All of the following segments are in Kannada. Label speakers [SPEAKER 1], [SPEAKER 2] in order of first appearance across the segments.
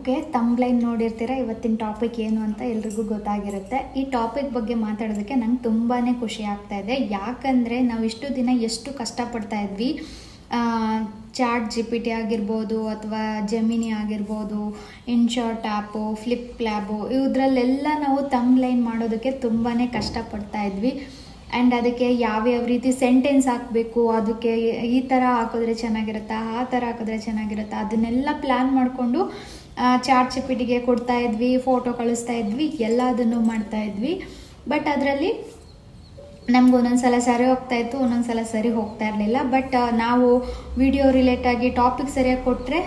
[SPEAKER 1] ಓಕೆ, ತಮ್ಬ್ಲೈನ್ ನೋಡಿರ್ತೀರ. ಇವತ್ತಿನ ಟಾಪಿಕ್ ಏನು ಅಂತ ಎಲ್ರಿಗೂ ಗೊತ್ತಾಗಿರುತ್ತೆ. ಈ ಟಾಪಿಕ್ ಬಗ್ಗೆ ಮಾತಾಡೋದಕ್ಕೆ ನಂಗೆ ತುಂಬಾ ಖುಷಿ ಆಗ್ತಾ ಇದೆ. ಯಾಕಂದರೆ ನಾವು ಇಷ್ಟು ದಿನ ಎಷ್ಟು ಕಷ್ಟಪಡ್ತಾ ಇದ್ವಿ. ಚಾಟ್ GPT ಆಗಿರ್ಬೋದು ಅಥವಾ ಜೆಮಿನಿ ಆಗಿರ್ಬೋದು, ಇನ್ಶಾರ್ಟ್ ಆ್ಯಪು, ಫ್ಲಿಪ್ ಲ್ಯಾಬು, ಇದರಲ್ಲೆಲ್ಲ ನಾವು ತಮ್ಬ್ಲೈನ್ ಮಾಡೋದಕ್ಕೆ ತುಂಬಾ ಕಷ್ಟಪಡ್ತಾ ಇದ್ವಿ. ಆ್ಯಂಡ್ ಅದಕ್ಕೆ ಯಾವ್ಯಾವ ರೀತಿ ಸೆಂಟೆನ್ಸ್ ಹಾಕಬೇಕು, ಅದಕ್ಕೆ ಈ ಥರ ಹಾಕಿದ್ರೆ ಚೆನ್ನಾಗಿರುತ್ತಾ, ಆ ಥರ ಹಾಕಿದ್ರೆ ಚೆನ್ನಾಗಿರುತ್ತಾ, ಅದನ್ನೆಲ್ಲ ಪ್ಲ್ಯಾನ್ ಮಾಡಿಕೊಂಡು ಚಾಟ್ GPTಗೆ ಕೊಡ್ತಾ ಇದ್ವಿ, ಫೋಟೋ ಕಳಿಸ್ತಾ ಇದ್ವಿ, ಎಲ್ಲದನ್ನು ಮಾಡ್ತಾ ಇದ್ವಿ. ಬಟ್ ಅದರಲ್ಲಿ ನಮ್ಗೆ ಒಂದೊಂದು ಸಲ ಸರಿ ಹೋಗ್ತಾಯಿತ್ತು, ಒಂದೊಂದು ಸಲ ಸರಿ ಹೋಗ್ತಾ ಇರಲಿಲ್ಲ. ಬಟ್ ನಾವು ವಿಡಿಯೋ ರಿಲೇಟಾಗಿ ಟಾಪಿಕ್ ಸರಿಯಾಗಿ ಕೊಟ್ಟರೆ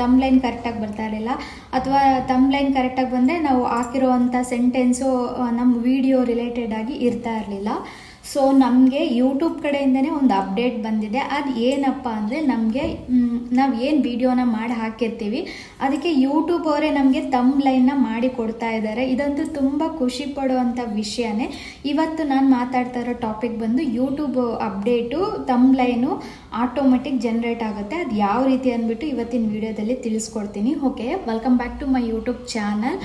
[SPEAKER 1] ತಮ್ಬ್ಲೈನ್ ಕರೆಕ್ಟಾಗಿ ಬರ್ತಾ ಇರಲಿಲ್ಲ, ಅಥವಾ ತಮ್ಬ್ಲೈನ್ ಕರೆಕ್ಟಾಗಿ ಬಂದರೆ ನಾವು ಹಾಕಿರೋವಂಥ ಸೆಂಟೆನ್ಸು ನಮ್ಮ ವಿಡಿಯೋ ರಿಲೇಟೆಡಾಗಿ ಇರ್ತಾ ಇರಲಿಲ್ಲ. ಸೊ ನಮಗೆ ಯೂಟ್ಯೂಬ್ ಕಡೆಯಿಂದನೇ ಒಂದು ಅಪ್ಡೇಟ್ ಬಂದಿದೆ. ಅದು ಏನಪ್ಪ ಅಂದರೆ, ನಮಗೆ ನಾವು ಏನು ವಿಡಿಯೋನ ಮಾಡಿ ಹಾಕಿರ್ತೀವಿ ಅದಕ್ಕೆ ಯೂಟ್ಯೂಬ್ ಅವರೇ ನಮಗೆ ತಮ್ಬ್ಲೈನ್ನ ಮಾಡಿ ಕೊಡ್ತಾ ಇದ್ದಾರೆ. ಇದಂತೂ ತುಂಬ ಖುಷಿ ಪಡುವಂಥ ವಿಷಯನೇ. ಇವತ್ತು ನಾನು ಮಾತಾಡ್ತಾ ಇರೋ ಟಾಪಿಕ್ ಬಂದು YouTube update, thumbnail automatic generate ಆಗುತ್ತೆ. ಅದು ಯಾವ ರೀತಿ ಅಂದ್ಬಿಟ್ಟು ಇವತ್ತಿನ ವಿಡಿಯೋದಲ್ಲಿ ತಿಳಿಸ್ಕೊಡ್ತೀನಿ. Okay, welcome back to my YouTube channel.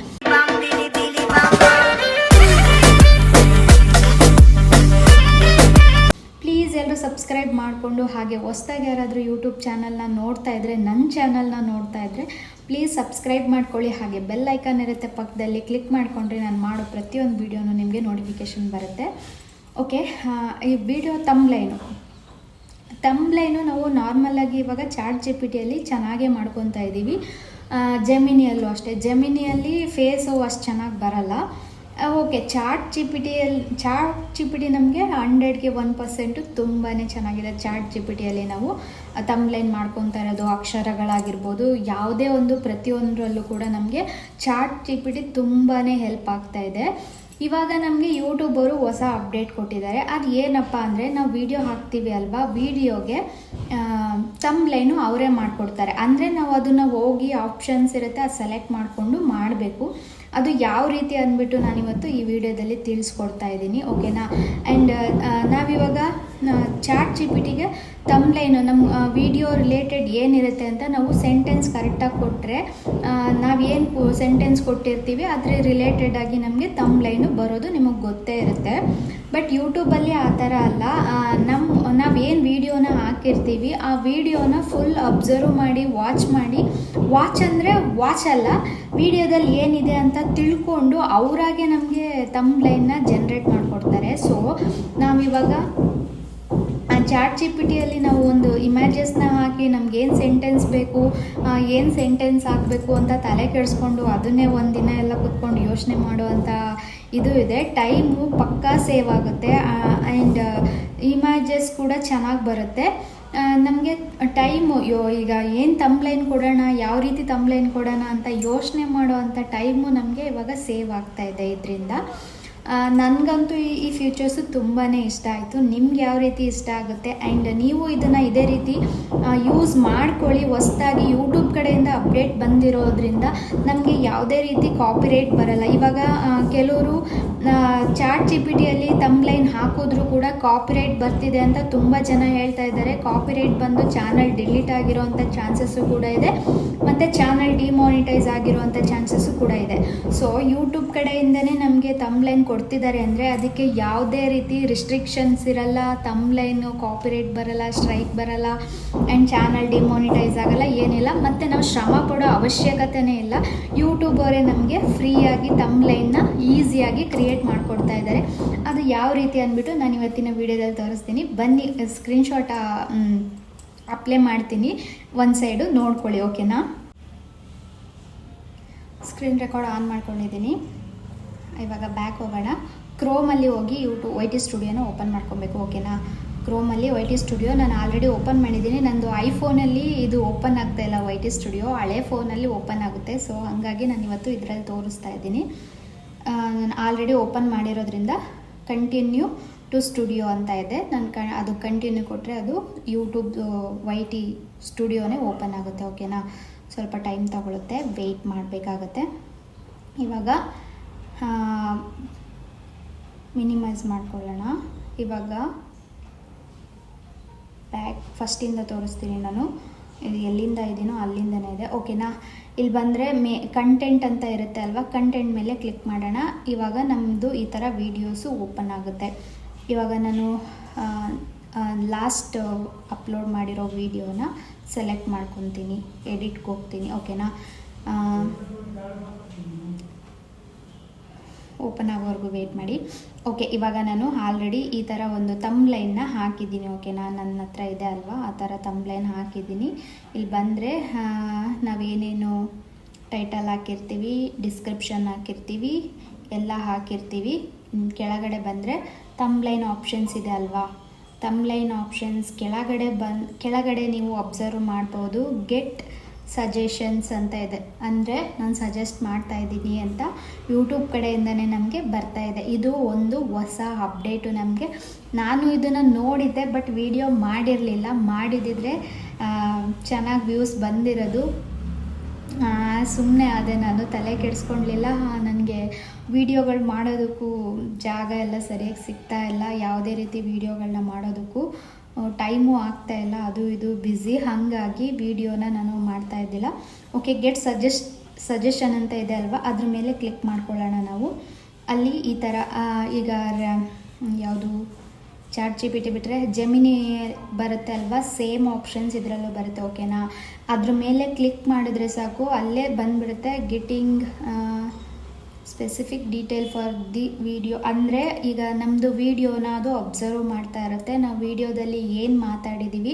[SPEAKER 1] Please ಎಲ್ಲರೂ ಸಬ್ಸ್ಕ್ರೈಬ್ ಮಾಡಿಕೊಂಡು, ಹಾಗೆ ಹೊಸ್ದಾಗಿ ಯಾರಾದರೂ ಯೂಟ್ಯೂಬ್ ಚಾನಲ್ನ ನೋಡ್ತಾ ಇದ್ದರೆ, ನನ್ನ ಚಾನಲ್ನ ನೋಡ್ತಾ ಇದ್ದರೆ ಪ್ಲೀಸ್ ಸಬ್ಸ್ಕ್ರೈಬ್ ಮಾಡ್ಕೊಳ್ಳಿ. ಹಾಗೆ ಬೆಲ್ ಐಕಾನ್ ಇರುತ್ತೆ ಪಕ್ಕದಲ್ಲಿ, ಕ್ಲಿಕ್ ಮಾಡಿಕೊಂಡ್ರೆ ನಾನು ಮಾಡೋ ಪ್ರತಿಯೊಂದು ವೀಡಿಯೋನು ನಿಮಗೆ ನೋಟಿಫಿಕೇಷನ್ ಬರುತ್ತೆ. ಓಕೆ, ಈ ವಿಡಿಯೋ ತಮ್ಬ್ಲೈನು ನಾವು ನಾರ್ಮಲಾಗಿ ಇವಾಗ ಚಾಟ್ GPTಯಲ್ಲಿ ಚೆನ್ನಾಗೇ ಮಾಡ್ಕೊತಾ ಇದ್ದೀವಿ. ಜೆಮಿನಿಯಲ್ಲೂ ಅಷ್ಟೇ. ಜೆಮಿನಿಯಲ್ಲಿ ಫೇಸು ಅಷ್ಟು ಚೆನ್ನಾಗಿ ಬರಲ್ಲ. ಓಕೆ, ಚಾಟ್ GPT ನಮಗೆ 100ಗೆ 1% ತುಂಬಾ ಚೆನ್ನಾಗಿದೆ. ಚಾಟ್ GPTಯಲ್ಲಿ ನಾವು ತಮ್ಬ್ಲೈನ್ ಮಾಡ್ಕೊತಾ ಇರೋದು, ಅಕ್ಷರಗಳಾಗಿರ್ಬೋದು, ಯಾವುದೇ ಒಂದು ಪ್ರತಿಯೊಂದರಲ್ಲೂ ಕೂಡ ನಮಗೆ ಚಾಟ್ GPT ತುಂಬಾ ಹೆಲ್ಪ್ ಆಗ್ತಾ ಇದೆ. ಇವಾಗ ನಮಗೆ ಯೂಟ್ಯೂಬ್ ಅವರು ಹೊಸ ಅಪ್ಡೇಟ್ ಕೊಟ್ಟಿದ್ದಾರೆ. ಅದು ಏನಪ್ಪ ಅಂದರೆ, ನಾವು ವಿಡಿಯೋ ಹಾಕ್ತೀವಿ ಅಲ್ವಾ, ವಿಡಿಯೋಗೆ ತಮ್ಬ್ಲೈನು ಅವರೇ ಮಾಡಿಕೊಡ್ತಾರೆ. ಅಂದರೆ ನಾವು ಅದನ್ನು ಹೋಗಿ ಆಪ್ಷನ್ಸ್ ಇರುತ್ತೆ, ಅದು ಸೆಲೆಕ್ಟ್ ಮಾಡಿಕೊಂಡು ಮಾಡಬೇಕು. ಅದು ಯಾವ ರೀತಿ ಅಂದ್ಬಿಟ್ಟು ನಾನಿವತ್ತು ಈ ವಿಡಿಯೋದಲ್ಲಿ ತಿಳಿಸ್ಕೊಡ್ತಾ ಇದ್ದೀನಿ. ಓಕೆನಾ? ಆ್ಯಂಡ್ ನಾವಿವಾಗ ಚಾಟ್ GPTಗೆ ತಮ್ಬ್ಲೈನು ನಮ್ಮ ವಿಡಿಯೋ ರಿಲೇಟೆಡ್ ಏನಿರುತ್ತೆ ಅಂತ ನಾವು ಸೆಂಟೆನ್ಸ್ ಕರೆಕ್ಟಾಗಿ ಕೊಟ್ಟರೆ, ನಾವೇನು ಸೆಂಟೆನ್ಸ್ ಕೊಟ್ಟಿರ್ತೀವಿ ಅದ್ರ ರಿಲೇಟೆಡಾಗಿ ನಮಗೆ ತಮ್ಬ್ಲೈನು ಬರೋದು ನಿಮಗೆ ಗೊತ್ತೇ ಇರುತ್ತೆ. ಬಟ್ ಯೂಟ್ಯೂಬಲ್ಲಿ ಆ ಥರ ಅಲ್ಲ. ನಾವೇನು ವಿಡಿಯೋನ ಹಾಕಿರ್ತೀವಿ ಆ ವಿಡಿಯೋನ ಫುಲ್ ಅಬ್ಸರ್ವ್ ಮಾಡಿ, ವಾಚ್ ಅಂದರೆ ವಾಚ್ ಅಲ್ಲ, ವಿಡಿಯೋದಲ್ಲಿ ಏನಿದೆ ಅಂತ ತಿಳ್ಕೊಂಡು ಅವರಾಗೆ ನಮಗೆ ತಮ್ಬ್ಲೈನ್ನ ಜನ್ರೇಟ್ ಮಾಡಿಕೊಡ್ತಾರೆ. ಸೊ ನಾವಿವಾಗ ಚಾಟ್ GPTಯಲ್ಲಿ ನಾವು ಒಂದು ಇಮೇಜಸ್ನ ಹಾಕಿ ನಮಗೇನು ಸೆಂಟೆನ್ಸ್ ಬೇಕು, ಏನು ಸೆಂಟೆನ್ಸ್ ಹಾಕಬೇಕು ಅಂತ ತಲೆ ಕೆಡಿಸ್ಕೊಂಡು ಅದನ್ನೇ ಒಂದಿನ ಎಲ್ಲ ಕೂತ್ಕೊಂಡು ಯೋಚನೆ ಮಾಡುವಂಥ ಇದು ಇದೆ. ಟೈಮು ಪಕ್ಕಾ ಸೇವ್ ಆಗುತ್ತೆ. ಆ್ಯಂಡ್ ಇಮೇಜಸ್ ಕೂಡ ಚೆನ್ನಾಗಿ ಬರುತ್ತೆ. ನಮಗೆ ಟೈಮು ಈಗ ಏನು ತಮ್ಬ್ಲೈನ್ ಕೊಡೋಣ, ಯಾವ ರೀತಿ ತಮ್ಬ್ಲೈನ್ ಕೊಡೋಣ ಅಂತ ಯೋಚನೆ ಮಾಡೋವಂಥ ಟೈಮು ನಮಗೆ ಇವಾಗ ಸೇವ್ ಆಗ್ತಾ ಇದೆ ಇದರಿಂದ. ನನಗಂತೂ ಈ ಫ್ಯೂಚರ್ಸು ತುಂಬಾ ಇಷ್ಟ ಆಯಿತು. ನಿಮ್ಗೆ ಯಾವ ರೀತಿ ಇಷ್ಟ ಆಗುತ್ತೆ? ಆ್ಯಂಡ್ ನೀವು ಇದನ್ನು ಇದೇ ರೀತಿ ಯೂಸ್ ಮಾಡ್ಕೊಳ್ಳಿ. ಹೊಸದಾಗಿ ಯೂಟ್ಯೂಬ್ ಕಡೆಯಿಂದ ಅಪ್ಡೇಟ್ ಬಂದಿರೋದ್ರಿಂದ ನಮಗೆ ಯಾವುದೇ ರೀತಿ ಕಾಪಿರೈಟ್ ಬರಲ್ಲ. ಇವಾಗ ಕೆಲವರು ಚಾಟ್ GPTಯಲ್ಲಿ ತಮ್ಬ್ಲೈನ್ ಹಾಕಿದ್ರೂ ಕೂಡ ಕಾಪಿರೈಟ್ ಬರ್ತಿದೆ ಅಂತ ತುಂಬ ಜನ ಹೇಳ್ತಾ ಇದ್ದಾರೆ. ಕಾಪಿರೈಟ್ ಬಂದು ಚಾನಲ್ ಡಿಲೀಟ್ ಆಗಿರೋವಂಥ ಚಾನ್ಸಸ್ಸು ಕೂಡ ಇದೆ, ಮತ್ತು ಚಾನಲ್ ಡಿಮಾನಿಟೈಸ್ ಆಗಿರೋವಂಥ ಚಾನ್ಸಸ್ಸು ಕೂಡ ಇದೆ. ಸೊ ಯೂಟ್ಯೂಬ್ ಕಡೆಯಿಂದನೇ ನಮಗೆ ತಮ್ಬ್ಲೈನ್ ಕೊಡ್ತಿದ್ದಾರೆ ಅಂದರೆ ಅದಕ್ಕೆ ಯಾವುದೇ ರೀತಿ ರಿಸ್ಟ್ರಿಕ್ಷನ್ಸ್ ಇರಲ್ಲ. ತಮ್ಬ್ಲೈನು ಕಾಪಿರೈಟ್ ಬರಲ್ಲ, ಸ್ಟ್ರೈಕ್ ಬರಲ್ಲ, ಆ್ಯಂಡ್ ಚಾನಲ್ ಡಿಮಾನಿಟೈಸ್ ಆಗಲ್ಲ, ಏನಿಲ್ಲ. ಮತ್ತು ನಾವು ಶ್ರಮ ಪಡೋ ಅವಶ್ಯಕತೆನೇ ಇಲ್ಲ. ಯೂಟ್ಯೂಬ್ ಅವರೇ ನಮಗೆ ಫ್ರೀಯಾಗಿ ತಮ್ಬ್ಲೈನ್ನ ಈಸಿಯಾಗಿ ಕ್ರಿಯೇಟ್ ಮಾಡಿಕೊಡ್ತಾ ಇದ್ದಾರೆ. ಅದು ಯಾವ ರೀತಿ ಅಂದ್ಬಿಟ್ಟು ನಾನು ಇವತ್ತಿನ ವೀಡಿಯೋದಲ್ಲಿ ತೋರಿಸ್ತೀನಿ. ಬನ್ನಿ, ಸ್ಕ್ರೀನ್ಶಾಟ್ ಅಪ್ಲೈ ಮಾಡ್ತೀನಿ, ಒಂದು ಸೈಡು ನೋಡ್ಕೊಳ್ಳಿ. ಓಕೆನಾ? ಸ್ಕ್ರೀನ್ ರೆಕಾರ್ಡ್ ಆನ್ ಮಾಡ್ಕೊಂಡಿದ್ದೀನಿ. ಇವಾಗ ಬ್ಯಾಕ್ ಹೋಗೋಣ. ಕ್ರೋಮಲ್ಲಿ ಹೋಗಿ YT ಸ್ಟುಡಿಯೋನ ಓಪನ್ ಮಾಡ್ಕೊಬೇಕು. ಓಕೆನಾ? ಕ್ರೋಮಲ್ಲಿ YT ಸ್ಟುಡಿಯೋ ನಾನು ಆಲ್ರೆಡಿ ಓಪನ್ ಮಾಡಿದ್ದೀನಿ. ನಂದು ಐಫೋನಲ್ಲಿ ಇದು ಓಪನ್ ಆಗ್ತಾ ಇಲ್ಲ. YT ಸ್ಟುಡಿಯೋ ಹಳೆ ಫೋನಲ್ಲಿ ಓಪನ್ ಆಗುತ್ತೆ. ಸೊ ಹಾಗಾಗಿ ನಾನು ಇವತ್ತು ಇದರಲ್ಲಿ ತೋರಿಸ್ತಾ ಇದ್ದೀನಿ. ನಾನು ಆಲ್ರೆಡಿ ಓಪನ್ ಮಾಡಿರೋದ್ರಿಂದ ಕಂಟಿನ್ಯೂ ಟು ಸ್ಟುಡಿಯೋ ಅಂತ ಇದೆ. ನಾನು ಅದು ಕಂಟಿನ್ಯೂ ಕೊಟ್ಟರೆ ಅದು ಯೂಟ್ಯೂಬ್ YT ಸ್ಟುಡಿಯೋನೇ ಓಪನ್ ಆಗುತ್ತೆ. ಓಕೆನಾ? ಸ್ವಲ್ಪ ಟೈಮ್ ತಗೊಳುತ್ತೆ, ವೆಯ್ಟ್ ಮಾಡಬೇಕಾಗತ್ತೆ. ಇವಾಗ ಮಿನಿಮೈಸ್ ಮಾಡ್ಕೊಳ್ಳೋಣ. ಇವಾಗ ಬ್ಯಾಕ್ ಫಸ್ಟಿಂದ ತೋರಿಸ್ತೀನಿ ನಾನು. ಇದು ಎಲ್ಲಿಂದ ಇದೀನೋ ಅಲ್ಲಿಂದನೇ ಇದೆ. ಓಕೆನಾ? ಇಲ್ಲಿ ಬಂದರೆ ಕಂಟೆಂಟ್ ಅಂತ ಇರುತ್ತೆ ಅಲ್ವಾ, ಕಂಟೆಂಟ್ ಮೇಲೆ ಕ್ಲಿಕ್ ಮಾಡೋಣ. ಇವಾಗ ನಮ್ಮದು ಈ ಥರ ವೀಡಿಯೋಸು ಓಪನ್ ಆಗುತ್ತೆ. ಇವಾಗ ನಾನು ಲಾಸ್ಟ್ ಅಪ್ಲೋಡ್ ಮಾಡಿರೋ ವೀಡಿಯೋನ ಸೆಲೆಕ್ಟ್ ಮಾಡ್ಕೊತೀನಿ, ಎಡಿಟ್ಗೆ ಹೋಗ್ತೀನಿ. ಓಕೆನಾ, ಓಪನ್ ಆಗೋವರೆಗೂ ವೆಯ್ಟ್ ಮಾಡಿ. ಓಕೆ, ಇವಾಗ ನಾನು ಆಲ್ರೆಡಿ ಈ ಥರ ಒಂದು ತಮ್ಲೈನ್ನ ಹಾಕಿದ್ದೀನಿ. ಓಕೆನಾ, ನನ್ನ ಹತ್ರ ಇದೆ ಅಲ್ವಾ, ಆ ಥರ ತಮ್ಲೈನ್ ಹಾಕಿದ್ದೀನಿ. ಇಲ್ಲಿ ಬಂದರೆ ನಾವೇನೇನು ಟೈಟಲ್ ಹಾಕಿರ್ತೀವಿ, ಡಿಸ್ಕ್ರಿಪ್ಷನ್ ಹಾಕಿರ್ತೀವಿ, ಎಲ್ಲ ಹಾಕಿರ್ತೀವಿ. ಕೆಳಗಡೆ ಬಂದರೆ ತಮ್ಲೈನ್ ಆಪ್ಷನ್ಸ್ ಇದೆ ಅಲ್ವಾ, ತಮ್ಲೈನ್ ಆಪ್ಷನ್ಸ್ ಕೆಳಗಡೆ ನೀವು ಅಬ್ಸರ್ವ್ ಮಾಡ್ಬೋದು. ಗೆಟ್ ಸಜೆಷನ್ಸ್ ಅಂತ ಇದೆ, ಅಂದರೆ ನಾನು ಸಜೆಸ್ಟ್ ಮಾಡ್ತಾ ಇದ್ದೀನಿ ಅಂತ ಯೂಟ್ಯೂಬ್ ಕಡೆಯಿಂದನೇ ನಮಗೆ ಬರ್ತಾ ಇದೆ. ಇದು ಒಂದು ಹೊಸ ಅಪ್ಡೇಟು ನಮಗೆ. ನಾನು ಇದನ್ನು ನೋಡಿದ್ದೆ, ಬಟ್ ವಿಡಿಯೋ ಮಾಡಿರಲಿಲ್ಲ. ಮಾಡಿದಿದ್ರೆ ಚೆನ್ನಾಗಿ ವ್ಯೂಸ್ ಬಂದಿರೋದು. ಸುಮ್ಮನೆ ಅದೇ, ನಾನು ತಲೆ ಕೆಡಿಸ್ಕೊಳ್ಲಿಲ್ಲ. ನನಗೆ ವೀಡಿಯೋಗಳು ಮಾಡೋದಕ್ಕೂ ಜಾಗ ಎಲ್ಲ ಸರಿಯಾಗಿ ಸಿಗ್ತಾ ಇಲ್ಲ, ಯಾವುದೇ ರೀತಿ ವೀಡಿಯೋಗಳನ್ನ ಮಾಡೋದಕ್ಕೂ ಟೈಮು ಆಗ್ತಾಯಿಲ್ಲ, ಅದು ಇದು ಬ್ಯುಸಿ, ಹಾಗಾಗಿ ವೀಡಿಯೋನ ನಾನು ಮಾಡ್ತಾ ಇದ್ದಿಲ್ಲ. ಓಕೆ, ಗೆಟ್ ಸಜೆಷನ್ ಅಂತ ಇದೆ ಅಲ್ವಾ, ಅದ್ರ ಮೇಲೆ ಕ್ಲಿಕ್ ಮಾಡ್ಕೊಳ್ಳೋಣ ನಾವು. ಅಲ್ಲಿ ಈ ಥರ ಈಗ ಯಾವುದು ಚಾಟ್ GPT ಬಿಟ್ಟರೆ ಜೆಮಿನಿ ಬರುತ್ತೆ ಅಲ್ವಾ, ಸೇಮ್ ಆಪ್ಷನ್ಸ್ ಇದರಲ್ಲೂ ಬರುತ್ತೆ. ಓಕೆನಾ, ಅದ್ರ ಮೇಲೆ ಕ್ಲಿಕ್ ಮಾಡಿದ್ರೆ ಸಾಕು, ಅಲ್ಲೇ ಬಂದುಬಿಡುತ್ತೆ getting specific detail for the video. ಅಂದರೆ ಈಗ ನಮ್ಮದು ವೀಡಿಯೋನ ಅದು ಅಬ್ಸರ್ವ್ ಮಾಡ್ತಾ ಇರುತ್ತೆ. ನಾವು ವೀಡಿಯೋದಲ್ಲಿ ಏನು ಮಾತಾಡಿದ್ದೀವಿ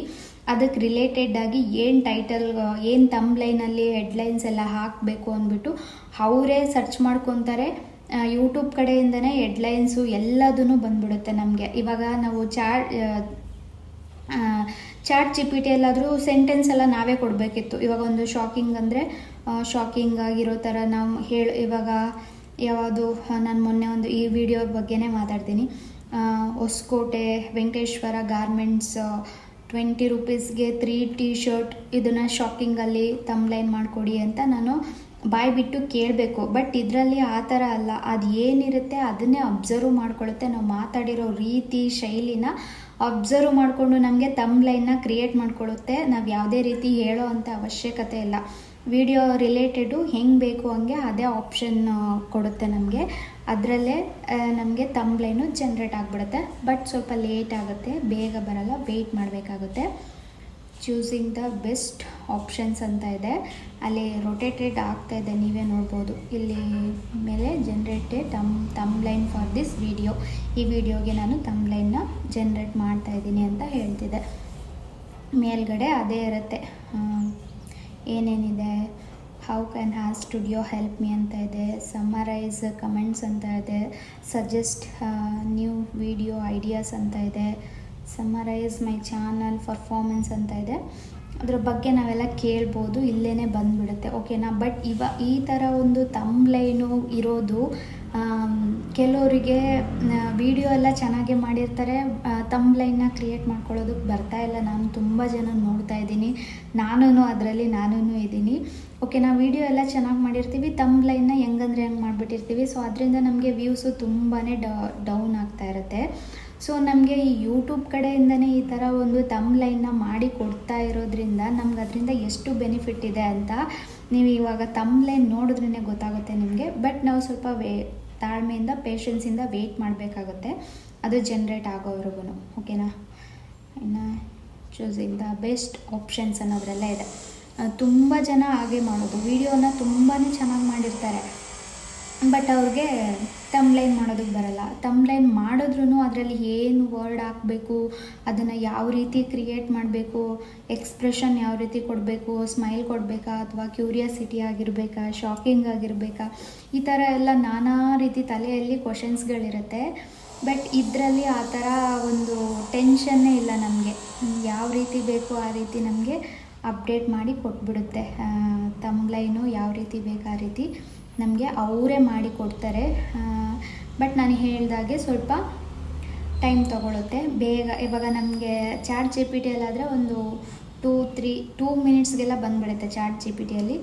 [SPEAKER 1] ಅದಕ್ಕೆ ರಿಲೇಟೆಡ್ಡಾಗಿ ಏನು ಟೈಟಲ್, ಏನು ತಮ್ಲೈನಲ್ಲಿ ಹೆಡ್ಲೈನ್ಸ್ ಎಲ್ಲ ಹಾಕಬೇಕು ಅಂದ್ಬಿಟ್ಟು ಅವರೇ ಸರ್ಚ್ ಮಾಡ್ಕೊತಾರೆ. ಯೂಟ್ಯೂಬ್ ಕಡೆಯಿಂದನೇ ಹೆಡ್ಲೈನ್ಸು ಎಲ್ಲದೂ ಬಂದ್ಬಿಡುತ್ತೆ ನಮಗೆ. ಇವಾಗ ನಾವು ಚಾಟ್ GPT ಎಲ್ಲಾದರೂ ಸೆಂಟೆನ್ಸ್ ಎಲ್ಲ ನಾವೇ ಕೊಡಬೇಕಿತ್ತು. ಇವಾಗ ಒಂದು ಶಾಕಿಂಗ್ ಅಂದರೆ ಶಾಕಿಂಗ್ ಆಗಿರೋ ಥರ ನಾವು ಇವಾಗ ಯಾವುದು, ನಾನು ಮೊನ್ನೆ ಒಂದು ಈ ವಿಡಿಯೋ ಬಗ್ಗೆನೇ ಮಾತಾಡ್ತೀನಿ. ಹೊಸಕೋಟೆ ವೆಂಕಟೇಶ್ವರ ಗಾರ್ಮೆಂಟ್ಸ್ 20 ರೂಪೀಸ್ಗೆ 3 T-ಶರ್ಟ್, ಇದನ್ನು ಶಾಕಿಂಗಲ್ಲಿ ತಮ್ಲೈನ್ ಮಾಡಿಕೊಡಿ ಅಂತ ನಾನು ಬಾಯಿ ಬಿಟ್ಟು ಕೇಳಬೇಕು. ಬಟ್ ಇದರಲ್ಲಿ ಆ ಥರ ಅಲ್ಲ, ಅದು ಏನಿರುತ್ತೆ ಅದನ್ನೇ ಅಬ್ಸರ್ವ್ ಮಾಡ್ಕೊಳ್ಳುತ್ತೆ. ನಾವು ಮಾತಾಡಿರೋ ರೀತಿ ಶೈಲಿನ ಅಬ್ಸರ್ವ್ ಮಾಡಿಕೊಂಡು ನಮಗೆ ತಮ್ಲೈನ್ನ ಕ್ರಿಯೇಟ್ ಮಾಡ್ಕೊಳ್ಳುತ್ತೆ. ನಾವು ಯಾವುದೇ ರೀತಿ ಹೇಳೋ ಅಂಥ ಅವಶ್ಯಕತೆ ಇಲ್ಲ. ವಿಡಿಯೋ ರಿಲೇಟೆಡು ಹೆಂಗೆ ಬೇಕು ಹಂಗೆ ಅದೇ ಆಪ್ಷನ್ ಕೊಡುತ್ತೆ ನಮಗೆ. ಅದರಲ್ಲೇ ನಮಗೆ ತಮ್ಲೈನು ಜನ್ರೇಟ್ ಆಗಿಬಿಡುತ್ತೆ. ಬಟ್ ಸ್ವಲ್ಪ ಲೇಟ್ ಆಗುತ್ತೆ, ಬೇಗ ಬರಲ್ಲ, ವೆಯ್ಟ್ ಮಾಡಬೇಕಾಗುತ್ತೆ. ಚೂಸಿಂಗ್ ದ ಬೆಸ್ಟ್ ಆಪ್ಷನ್ಸ್ ಅಂತ ಇದೆ, ಅಲ್ಲಿ ರೊಟೇಟೆಡ್ ಆಗ್ತಾ ಇದೆ, ನೀವೇ ನೋಡ್ಬೋದು. ಇಲ್ಲಿ ಮೇಲೆ ಜನ್ರೇಟೆಡ್ ತಮ್ಲೈನ್ ಫಾರ್ ದಿಸ್ ವಿಡಿಯೋ, ಈ ವಿಡಿಯೋಗೆ ನಾನು ತಮ್ಲೈನ್ನ ಜನ್ರೇಟ್ ಮಾಡ್ತಾ ಇದ್ದೀನಿ ಅಂತ ಹೇಳ್ತಿದೆ. ಮೇಲ್ಗಡೆ ಅದೇ ಇರುತ್ತೆ, ಏನೇನಿದೆ, how can has studio help me ಅಂತ ಇದೆ, ಸಮರೈಸ್ ಕಮೆಂಟ್ಸ್ ಅಂತ ಇದೆ, ಸಜೆಸ್ಟ್ ನ್ಯೂ ವಿಡಿಯೋ ಐಡಿಯಾಸ್ ಅಂತ ಇದೆ, ಸಮರೈಸ್ ಮೈ ಚಾನಲ್ ಪರ್ಫಾರ್ಮೆನ್ಸ್ ಅಂತ ಇದೆ. ಅದ್ರ ಬಗ್ಗೆ ನಾವೆಲ್ಲ ಕೇಳ್ಬೋದು, ಇಲ್ಲೇ ಬಂದುಬಿಡುತ್ತೆ. ಓಕೆನಾ, ಬಟ್ ಈ ಥರ ಒಂದು ತಮ್ಲೈನು ಇರೋದು ಕೆಲವರಿಗೆ ವಿಡಿಯೋ ಎಲ್ಲ ಚೆನ್ನಾಗಿ ಮಾಡಿರ್ತಾರೆ, ತಮ್ಲೈನ್ನ ಕ್ರಿಯೇಟ್ ಮಾಡ್ಕೊಳ್ಳೋದಕ್ಕೆ ಬರ್ತಾ ಇಲ್ಲ. ನಾನು ತುಂಬ ಜನ ನೋಡ್ತಾ ಇದ್ದೀನಿ, ನಾನು ಅದರಲ್ಲಿ ಇದ್ದೀನಿ. ಓಕೆನಾ, ವಿಡಿಯೋ ಎಲ್ಲ ಚೆನ್ನಾಗಿ ಮಾಡಿರ್ತೀವಿ, ತಮ್ಲೈನ್ನ ಹೆಂಗಂದ್ರೆ ಹೆಂಗೆ ಮಾಡಿಬಿಟ್ಟಿರ್ತೀವಿ. ಸೊ ಅದರಿಂದ ನಮಗೆ ವ್ಯೂಸು ತುಂಬಾ ಡೌನ್ ಆಗ್ತಾ ಇರುತ್ತೆ. ಸೊ ನಮಗೆ ಈ ಯೂಟ್ಯೂಬ್ ಕಡೆಯಿಂದನೇ ಈ ಥರ ಒಂದು ತಮ್ಲೈನ್ನ ಮಾಡಿ ಕೊಡ್ತಾ ಇರೋದ್ರಿಂದ ನಮ್ಗೆ ಅದರಿಂದ ಎಷ್ಟು ಬೆನಿಫಿಟ್ ಇದೆ ಅಂತ ನೀವು ಇವಾಗ ತಮ್ಲೈನ್ ನೋಡಿದ್ರೇ ಗೊತ್ತಾಗುತ್ತೆ ನಿಮಗೆ. ಬಟ್ ನಾವು ಸ್ವಲ್ಪ ತಾಳ್ಮೆಯಿಂದ ಪೇಷನ್ಸಿಂದ ವೆಯ್ಟ್ ಮಾಡಬೇಕಾಗುತ್ತೆ, ಅದು ಜನ್ರೇಟ್ ಆಗೋವರೆಗೂ. ಓಕೆನಾ, ಇನ್ನು ಚೂಸಿಂಗ್ ದ ಬೆಸ್ಟ್ ಆಪ್ಷನ್ಸ್ ಅನ್ನೋದ್ರೆಲ್ಲ ಇದೆ. ತುಂಬ ಜನ ಹಾಗೆ ಮಾಡೋದು, ವಿಡಿಯೋನ ತುಂಬಾ ಚೆನ್ನಾಗಿ ಮಾಡಿರ್ತಾರೆ, ಬಟ್ ಅವ್ರಿಗೆ ತಮ್ಲೈನ್ ಮಾಡೋದಕ್ಕೆ ಬರಲ್ಲ. ತಮ್ಲೈನ್ ಮಾಡಿದ್ರೂ ಅದರಲ್ಲಿ ಏನು ವರ್ಡ್ ಹಾಕಬೇಕು, ಅದನ್ನು ಯಾವ ರೀತಿ ಕ್ರಿಯೇಟ್ ಮಾಡಬೇಕು, ಎಕ್ಸ್ಪ್ರೆಷನ್ ಯಾವ ರೀತಿ ಕೊಡಬೇಕು, ಸ್ಮೈಲ್ ಕೊಡಬೇಕಾ ಅಥವಾ ಕ್ಯೂರಿಯಾಸಿಟಿ ಆಗಿರಬೇಕಾ, ಶಾಕಿಂಗ್ ಆಗಿರಬೇಕಾ, ಈ ಥರ ಎಲ್ಲ ನಾನಾ ರೀತಿ ತಲೆಯಲ್ಲಿ ಕ್ವಶನ್ಸ್ಗಳಿರುತ್ತೆ. ಬಟ್ ಇದರಲ್ಲಿ ಆ ಥರ ಒಂದು ಟೆನ್ಷನ್ನೇ ಇಲ್ಲ ನಮಗೆ. ಯಾವ ರೀತಿ ಬೇಕು ಆ ರೀತಿ ನಮಗೆ ಅಪ್ಡೇಟ್ ಮಾಡಿ ಕೊಟ್ಬಿಡುತ್ತೆ. ತಮ್ಲೈನು ಯಾವ ರೀತಿ ಬೇಕು ಆ ರೀತಿ ನಮಗೆ ಅವರೇ ಮಾಡಿ ಕೊಡ್ತಾರೆ. ಬಟ್ ನಾನು ಹೇಳ್ದಾಗೆ ಸ್ವಲ್ಪ ಟೈಮ್ ತೊಗೊಳುತ್ತೆ, ಬೇಗ. ಇವಾಗ ನಮಗೆ ಚಾಟ್ GPT ಅಲ್ಲಾದರೆ ಒಂದು 2 ಮಿನಿಟ್ಸ್ಗೆಲ್ಲ ಬಂದುಬಿಡುತ್ತೆ ಚಾಟ್ GPTಯಲ್ಲಿ.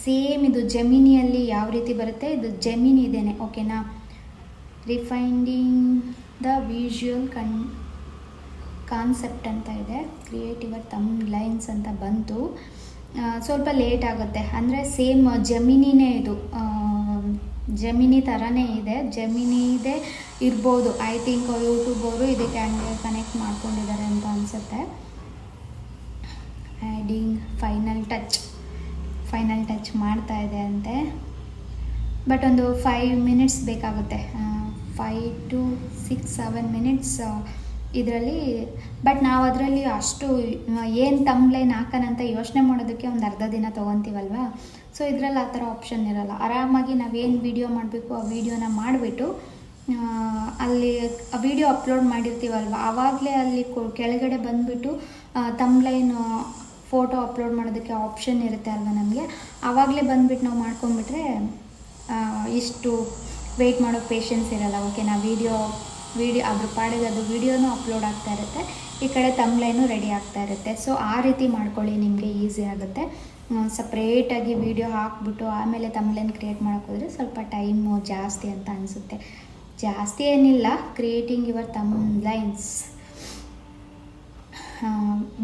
[SPEAKER 1] ಸೇಮ್ ಇದು ಜೆಮಿನಿಯಲ್ಲಿ ಯಾವ ರೀತಿ ಬರುತ್ತೆ, ಇದು ಜೆಮಿನಿ ಇದೇನೆ. ಓಕೆನಾ, ರಿಫೈಂಡಿಂಗ್ ದ ವಿಜುವಲ್ ಕಾನ್ಸೆಪ್ಟ್ ಅಂತ ಇದೆ, ಕ್ರಿಯೇಟ್ ಯುವರ್ ತಮ್ಲೈನ್ಸ್ ಅಂತ ಬಂತು. ಸ್ವಲ್ಪ ಲೇಟ್ ಆಗುತ್ತೆ. ಅಂದರೆ ಸೇಮ್ ಜೆಮಿನಿನೇ ಇದು, ಜೆಮಿನಿ ಥರನೇ ಇದೆ, ಜೆಮಿನಿದೇ ಇರ್ಬೋದು. ಐ ಥಿಂಕ್ ಯೂಟ್ಯೂಬ್ ಅವರು ಇದಕ್ಕೆ ಕನೆಕ್ಟ್ ಮಾಡ್ಕೊಂಡಿದ್ದಾರೆ ಅಂತ ಅನಿಸುತ್ತೆ. ಆ್ಯಡಿಂಗ್ ಫೈನಲ್ ಟಚ್ ಮಾಡ್ತಾ ಇದೆ ಅಂತೆ. ಬಟ್ ಒಂದು 5 ಮಿನಿಟ್ಸ್ ಬೇಕಾಗುತ್ತೆ, 5 to 6-7 ಮಿನಿಟ್ಸ್ ಇದರಲ್ಲಿ. ಬಟ್ ನಾವು ಅದರಲ್ಲಿ ಅಷ್ಟು ಏನು ತಮ್ಲೈನ್ ಹಾಕೋಣಂತ ಯೋಚನೆ ಮಾಡೋದಕ್ಕೆ ಒಂದು ಅರ್ಧ ದಿನ ತೊಗೊತೀವಲ್ವ. ಸೊ ಇದರಲ್ಲಿ ಆ ಥರ ಆಪ್ಷನ್ ಇರೋಲ್ಲ. ಆರಾಮಾಗಿ ನಾವೇನು ವೀಡಿಯೋ ಮಾಡಬೇಕು ಆ ವಿಡಿಯೋನ ಮಾಡಿಬಿಟ್ಟು ಅಲ್ಲಿ ವಿಡಿಯೋ ಅಪ್ಲೋಡ್ ಮಾಡಿರ್ತೀವಲ್ವ, ಆವಾಗಲೇ ಅಲ್ಲಿ ಕೆಳಗಡೆ ಬಂದುಬಿಟ್ಟು ತಮ್ಲೈನ್ ಫೋಟೋ ಅಪ್ಲೋಡ್ ಮಾಡೋದಕ್ಕೆ ಆಪ್ಷನ್ ಇರುತ್ತೆ ಅಲ್ವ ನಮಗೆ. ಆವಾಗಲೇ ಬಂದುಬಿಟ್ಟು ನಾವು ಮಾಡ್ಕೊಂಡ್ಬಿಟ್ರೆ ಇಷ್ಟು ವೆಯ್ಟ್ ಮಾಡೋ ಪೇಷನ್ಸ್ ಇರೋಲ್ಲ. ಓಕೆನಾ. ವಿಡಿಯೋ ಅದ್ರ ಪಾಡಿಗೆ ಅದು ವಿಡಿಯೋನೂ ಅಪ್ಲೋಡ್ ಆಗ್ತಾ ಇರುತ್ತೆ, ಈ ಕಡೆ ತಮ್ಲೈನು ರೆಡಿ ಆಗ್ತಾ ಇರುತ್ತೆ. ಸೊ ಆ ರೀತಿ ಮಾಡ್ಕೊಳ್ಳಿ, ನಿಮಗೆ ಈಸಿ ಆಗುತ್ತೆ. ಸಪ್ರೇಟಾಗಿ ವಿಡಿಯೋ ಹಾಕ್ಬಿಟ್ಟು ಆಮೇಲೆ ತಮ್ಲೈನ್ ಕ್ರಿಯೇಟ್ ಮಾಡೋಕ್ಕೋದ್ರೆ ಸ್ವಲ್ಪ ಟೈಮು ಜಾಸ್ತಿ ಅಂತ ಅನಿಸುತ್ತೆ. ಜಾಸ್ತಿ ಏನಿಲ್ಲ, ಕ್ರಿಯೇಟಿಂಗ್ ಯುವರ್ ತಮ್ಲೈನ್ಸ್.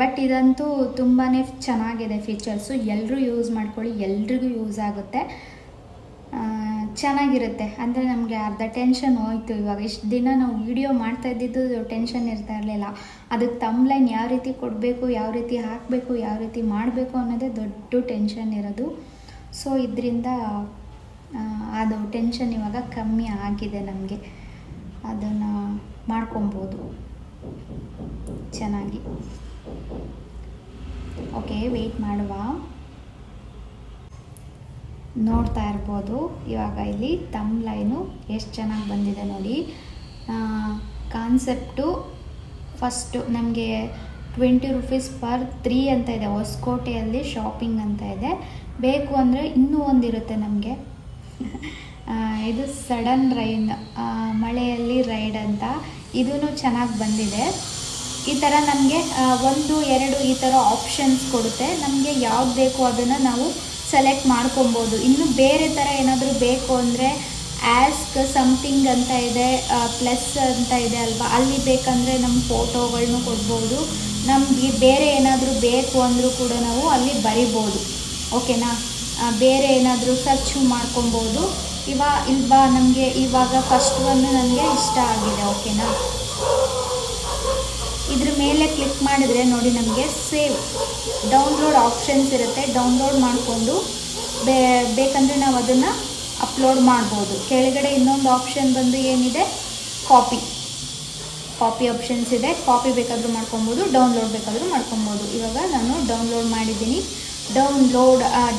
[SPEAKER 1] ಬಟ್ ಇದಂತೂ ತುಂಬಾ ಚೆನ್ನಾಗಿದೆ ಫೀಚರ್ಸು. ಎಲ್ಲರೂ ಯೂಸ್ ಮಾಡ್ಕೊಳ್ಳಿ, ಎಲ್ರಿಗೂ ಯೂಸ್ ಆಗುತ್ತೆ, ಚೆನ್ನಾಗಿರುತ್ತೆ. ಅಂದರೆ ನಮಗೆ ಅರ್ಧ ಟೆನ್ಷನ್ ಹೋಯ್ತು. ಇವಾಗ ಇಷ್ಟು ದಿನ ನಾವು ವಿಡಿಯೋ ಮಾಡ್ತಾ ಇದ್ದಿದ್ದು ಟೆನ್ಷನ್ ಇರ್ತಾ ಇರಲಿಲ್ಲ. ಅದಕ್ಕೆ ತಮ್ಲೈನ್ ಯಾವ ರೀತಿ ಕೊಡಬೇಕು, ಯಾವ ರೀತಿ ಹಾಕಬೇಕು, ಯಾವ ರೀತಿ ಮಾಡಬೇಕು ಅನ್ನೋದೇ ದೊಡ್ಡ ಟೆನ್ಷನ್ ಇರೋದು. ಸೊ ಇದರಿಂದ ಅದು ಟೆನ್ಷನ್ ಇವಾಗ ಕಮ್ಮಿ ಆಗಿದೆ ನಮಗೆ. ಅದನ್ನು ಮಾಡ್ಕೊಬೋದು ಚೆನ್ನಾಗಿ. ಓಕೆ, ವೆಯ್ಟ್ ಮಾಡುವ. ನೋಡ್ತಾ ಇರ್ಬೋದು ಇವಾಗ ಇಲ್ಲಿ ತಮ್ಲೈನು ಎಷ್ಟು ಚೆನ್ನಾಗಿ ಬಂದಿದೆ ನೋಡಿ. ಕಾನ್ಸೆಪ್ಟು ಫಸ್ಟು ನಮಗೆ 20 ರೂಪೀಸ್ ಪರ್ 3 ಅಂತ ಇದೆ. ಹೊಸಕೋಟೆಯಲ್ಲಿ ಶಾಪಿಂಗ್ ಅಂತ ಇದೆ. ಬೇಕು ಅಂದರೆ ಇನ್ನೂ ಒಂದಿರುತ್ತೆ ನಮಗೆ. ಇದು ಸಡನ್ ರೈನ್, ಮಳೆಯಲ್ಲಿ ರೈಡ್ ಅಂತ, ಇದೂ ಚೆನ್ನಾಗಿ ಬಂದಿದೆ. ಈ ಥರ ನಮಗೆ 1, 2 ಈ ಥರ ಆಪ್ಷನ್ಸ್ ಕೊಡುತ್ತೆ. ನಮಗೆ ಯಾವ್ದು ಬೇಕು ಅದನ್ನು ನಾವು ಸೆಲೆಕ್ಟ್ ಮಾಡ್ಕೊಬೋದು. ಇನ್ನು ಬೇರೆ ಥರ ಏನಾದರೂ ಬೇಕು ಅಂದರೆ ಆಸ್ಕ್ ಸಮಥಿಂಗ್ ಅಂತ ಇದೆ, ಪ್ಲಸ್ ಅಂತ ಇದೆ ಅಲ್ವಾ, ಅಲ್ಲಿ ಬೇಕಂದರೆ ನಮ್ಮ ಫೋಟೋಗಳನ್ನೂ ಕೊಡ್ಬೋದು. ನಮಗೆ ಬೇರೆ ಏನಾದರೂ ಬೇಕು ಅಂದರೂ ಕೂಡ ನಾವು ಅಲ್ಲಿ ಬರಿಬೋದು. ಓಕೆನಾ. ಬೇರೆ ಏನಾದರೂ ಸರ್ಚ್ ಮಾಡ್ಕೊಬೋದು. ಇಲ್ವಾ ನಮಗೆ ಇವಾಗ ಫಸ್ಟ್ ಒಂದು ನನಗೆ ಇಷ್ಟ ಆಗಿದೆ. ಓಕೆನಾ. ಇದ್ರ ಮೇಲೆ ಕ್ಲಿಕ್ ಮಾಡಿದ್ರೆ ನೋಡಿ ನಮಗೆ ಸೇವ್ ಡೌನ್ಲೋಡ್ ಆಪ್ಷನ್ಸ್ ಇರುತ್ತೆ. ಡೌನ್ಲೋಡ್ ಮಾಡಿಕೊಂಡು ಬೇಕಂದರೆ ನಾವು ಅದನ್ನು ಅಪ್ಲೋಡ್ ಮಾಡ್ಬೋದು. ಕೆಳಗಡೆ ಇನ್ನೊಂದು ಆಪ್ಷನ್ ಬಂದು ಏನಿದೆ, ಕಾಪಿ ಆಪ್ಷನ್ಸ್ ಇದೆ. ಕಾಪಿ ಬೇಕಾದರೂ ಮಾಡ್ಕೊಬೋದು, ಡೌನ್ಲೋಡ್ ಬೇಕಾದರೂ ಮಾಡ್ಕೊಬೋದು. ಇವಾಗ ನಾನು ಡೌನ್ಲೋಡ್ ಮಾಡಿದ್ದೀನಿ.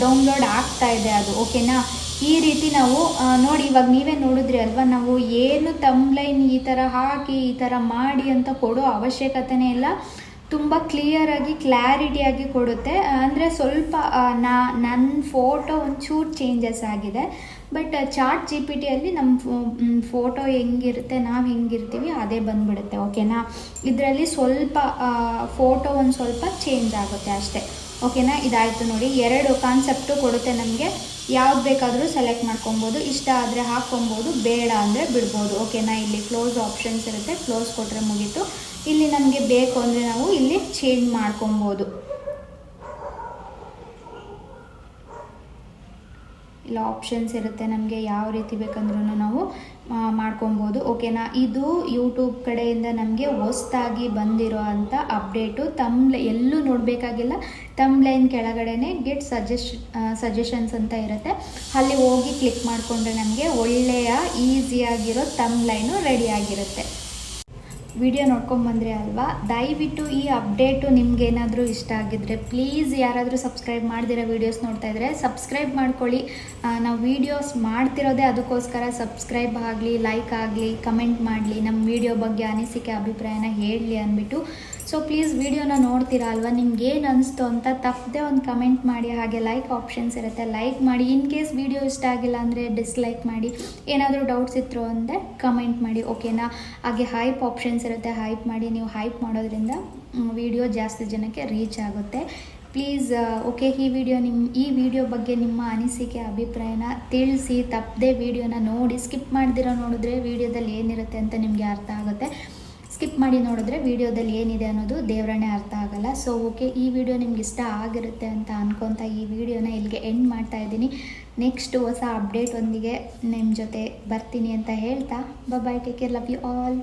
[SPEAKER 1] ಡೌನ್ಲೋಡ್ ಆಗ್ತಾ ಇದೆ ಅದು. ಓಕೆನಾ. ಈ ರೀತಿ ನಾವು ನೋಡಿ, ಇವಾಗ ನೀವೇ ನೋಡಿದ್ರಿ ಅಲ್ವಾ, ನಾವು ಏನು ತಮ್ಲೈನ್ ಈ ಥರ ಹಾಕಿ ಈ ಥರ ಮಾಡಿ ಅಂತ ಕೊಡೋ ಅವಶ್ಯಕತೆನೇ ಇಲ್ಲ. ತುಂಬ ಕ್ಲಿಯರಾಗಿ ಕ್ಲಾರಿಟಿಯಾಗಿ ಕೊಡುತ್ತೆ. ಅಂದರೆ ಸ್ವಲ್ಪ ನನ್ನ ಫೋಟೋ ಒಂಚೂರು ಚೇಂಜಸ್ ಆಗಿದೆ. ಬಟ್ ಚಾಟ್ GPT ನಮ್ಮ ಫೋಟೋ ಹೆಂಗಿರುತ್ತೆ, ನಾವು ಹೆಂಗಿರ್ತೀವಿ ಅದೇ ಬಂದುಬಿಡುತ್ತೆ. ಓಕೆನಾ. ಇದರಲ್ಲಿ ಸ್ವಲ್ಪ ಫೋಟೋ ಒಂದು ಸ್ವಲ್ಪ ಚೇಂಜ್ ಆಗುತ್ತೆ ಅಷ್ಟೇ. ಓಕೆನಾ. ಇದಾಯಿತು ನೋಡಿ, 2 ಕಾನ್ಸೆಪ್ಟು ಕೊಡುತ್ತೆ ನಮಗೆ. ಯಾವ್ದು ಬೇಕಾದರೂ ಸೆಲೆಕ್ಟ್ ಮಾಡ್ಕೊಬೋದು. ಇಷ್ಟ ಆದರೆ ಹಾಕ್ಕೊಬೋದು, ಬೇಡ ಅಂದರೆ ಬಿಡ್ಬೋದು. ಓಕೆನಾ. ಇಲ್ಲಿ ಕ್ಲೋಸ್ ಆಪ್ಷನ್ಸ್ ಇರುತ್ತೆ, ಕ್ಲೋಸ್ ಕೊಟ್ಟರೆ ಮುಗೀತು. ಇಲ್ಲಿ ನಮಗೆ ಬೇಕು ಅಂದರೆ ನಾವು ಇಲ್ಲಿ ಚೇಂಜ್ ಮಾಡ್ಕೊಬೋದು. ಇಲ್ಲ ಆಪ್ಷನ್ಸ್ ಇರುತ್ತೆ, ನಮಗೆ ಯಾವ ರೀತಿ ಬೇಕಂದ್ರೂ ನಾವು ಮಾಡ್ಕೊಬೋದು. ಓಕೆನಾ. ಇದು ಯೂಟ್ಯೂಬ್ ಕಡೆಯಿಂದ ನಮಗೆ ಹೊಸ್ದಾಗಿ ಬಂದಿರೋ ಅಂಥ ಅಪ್ಡೇಟು. ಎಲ್ಲೂ ನೋಡಬೇಕಾಗಿಲ್ಲ. ತಮ್ಲೈನ್ ಕೆಳಗಡೆನೆ ಗೆಟ್ ಸಜೆಷನ್ಸ್ ಅಂತ ಇರುತ್ತೆ, ಅಲ್ಲಿ ಹೋಗಿ ಕ್ಲಿಕ್ ಮಾಡಿಕೊಂಡ್ರೆ ನಮಗೆ ಒಳ್ಳೆಯ ಈಸಿಯಾಗಿರೋ ತಮ್ಲೈನು ರೆಡಿಯಾಗಿರುತ್ತೆ. ವಿಡಿಯೋ ನೋಡ್ಕೊಂಬಂದ್ರೆ ಅಲ್ವಾ, ದಯವಿಟ್ಟು ಈ ಅಪ್ಡೇಟು ನಿಮ್ಗೇನಾದರೂ ಇಷ್ಟ ಆಗಿದ್ದರೆ ಪ್ಲೀಸ್ ಯಾರಾದರೂ ಸಬ್ಸ್ಕ್ರೈಬ್ ಮಾಡ್ದಿರೋ ವೀಡಿಯೋಸ್ ನೋಡ್ತಾ ಇದ್ದರೆ ಸಬ್ಸ್ಕ್ರೈಬ್ ಮಾಡ್ಕೊಳ್ಳಿ. ನಾವು ವೀಡಿಯೋಸ್ ಮಾಡ್ತಿರೋದೇ ಅದಕ್ಕೋಸ್ಕರ. ಸಬ್ಸ್ಕ್ರೈಬ್ ಆಗಲಿ, ಲೈಕ್ ಆಗಲಿ, ಕಮೆಂಟ್ ಮಾಡಲಿ, ನಮ್ಮ ವೀಡಿಯೋ ಬಗ್ಗೆ ಅನಿಸಿಕೆ ಅಭಿಪ್ರಾಯನ ಹೇಳಲಿ ಅಂದ್ಬಿಟ್ಟು. ಸೊ ಪ್ಲೀಸ್ ವಿಡಿಯೋನ ನೋಡ್ತೀರಾ ಅಲ್ವಾ, ನಿಮ್ಗೇನು ಅನಿಸ್ತು ಅಂತ ತಪ್ಪದೆ ಒಂದು ಕಮೆಂಟ್ ಮಾಡಿ. ಹಾಗೆ ಲೈಕ್ ಆಪ್ಷನ್ಸ್ ಇರುತ್ತೆ, ಲೈಕ್ ಮಾಡಿ. ಇನ್ ಕೇಸ್ ವಿಡಿಯೋ ಇಷ್ಟ ಆಗಿಲ್ಲ ಅಂದರೆ ಡಿಸ್ಲೈಕ್ ಮಾಡಿ. ಏನಾದರೂ ಡೌಟ್ಸ್ ಇತ್ತು ಅಂದರೆ ಕಮೆಂಟ್ ಮಾಡಿ. ಓಕೆನಾ. ಹಾಗೆ ಹೈಪ್ ಆಪ್ಷನ್ಸ್ ಇರುತ್ತೆ, ಹೈಪ್ ಮಾಡಿ. ನೀವು ಹೈಪ್ ಮಾಡೋದ್ರಿಂದ ವಿಡಿಯೋ ಜಾಸ್ತಿ ಜನಕ್ಕೆ ರೀಚ್ ಆಗುತ್ತೆ. ಪ್ಲೀಸ್ ಓಕೆ, ಈ ವಿಡಿಯೋ ಬಗ್ಗೆ ನಿಮ್ಮ ಅನಿಸಿಕೆ ಅಭಿಪ್ರಾಯನ ತಿಳಿಸಿ. ತಪ್ಪದೆ ವಿಡಿಯೋನ ನೋಡಿ, ಸ್ಕಿಪ್ ಮಾಡ್ದಿರೋ ನೋಡಿದ್ರೆ ವಿಡಿಯೋದಲ್ಲಿ ಏನಿರುತ್ತೆ ಅಂತ ನಿಮಗೆ ಅರ್ಥ ಆಗುತ್ತೆ. ಸ್ಕಿಪ್ ಮಾಡಿ ನೋಡಿದ್ರೆ ವಿಡಿಯೋದಲ್ಲಿ ಏನಿದೆ ಅನ್ನೋದು ದೇವರನ್ನೇ ಅರ್ಥ ಆಗಲ್ಲ. ಸೊ ಓಕೆ, ಈ ವಿಡಿಯೋ ನಿಮ್ಗೆ ಇಷ್ಟ ಆಗಿರುತ್ತೆ ಅಂತ ಅನ್ಕೊತಾ ಈ ವಿಡಿಯೋನ ಇಲ್ಲಿಗೆ ಎಂಡ್ ಮಾಡ್ತಾ ಇದ್ದೀನಿ. ನೆಕ್ಸ್ಟ್ ಹೊಸ ಅಪ್ಡೇಟ್ ಒಂದಿಗೆ ನಿಮ್ಮ ಜೊತೆ ಬರ್ತೀನಿ ಅಂತ ಹೇಳ್ತಾ bye, take care, love you all.